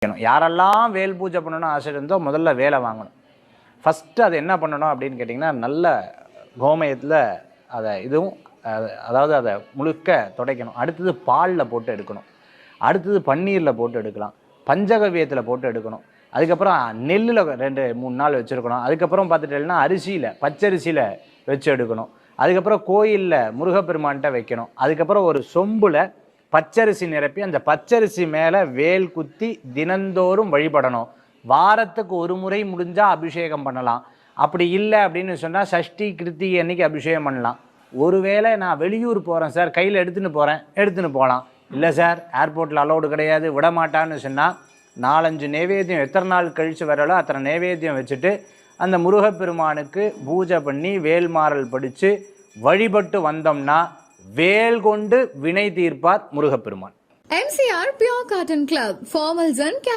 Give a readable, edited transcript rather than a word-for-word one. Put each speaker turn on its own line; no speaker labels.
யாரெல்லாம் வேல் பூஜை பண்ணணும்னு ஆசை இருந்தோ முதல்ல வேலை வாங்கணும். ஃபஸ்ட்டு அது என்ன பண்ணணும் அப்படின்னு கேட்டிங்கன்னா, நல்ல கோமயத்தில் அதை அதாவது அதை முழுக்க துடைக்கணும். அடுத்தது பாலில் போட்டு எடுக்கணும். அடுத்தது பன்னீரில் போட்டு எடுக்கலாம். பஞ்சகவியத்தில் போட்டு எடுக்கணும். அதுக்கப்புறம் நெல்லில் 2-3 நாள் வச்சுருக்கணும். அதுக்கப்புறம் பார்த்துட்டேன்னா அரிசியில் பச்சரிசியில் வச்சு எடுக்கணும். அதுக்கப்புறம் கோயிலில் முருகப்பெருமான்கிட்ட வைக்கணும். அதுக்கப்புறம் ஒரு சொம்பில் பச்சரிசி நிரப்பி அந்த பச்சரிசி மேலே வேல் குத்தி தினந்தோறும் வழிபடணும். வாரத்துக்கு ஒரு முறை முடிஞ்சால் அபிஷேகம் பண்ணலாம். அப்படி இல்லை அப்படின்னு சொன்னால் சஷ்டி கிருத்திகை அன்னைக்கு அபிஷேகம் பண்ணலாம். ஒருவேளை நான் வெளியூர் போகிறேன் சார், கையில் எடுத்துன்னு போகலாம். இல்லை சார், ஏர்போர்ட்டில் அலோடு கிடையாது, விடமாட்டான்னு சொன்னால் 4-5 நைவேத்தியம் எத்தனை நாள் கழித்து வரலோ அத்தனை நைவேத்தியம் வச்சுட்டு அந்த முருகப்பெருமானுக்கு பூஜை பண்ணி வேல்மாறல் படித்து வழிபட்டு வந்தோம்னா வேல் கொண்டு வினை தீர்ப்பார் முருகப்பெருமான்.
MCR Pure Cotton Club, formals and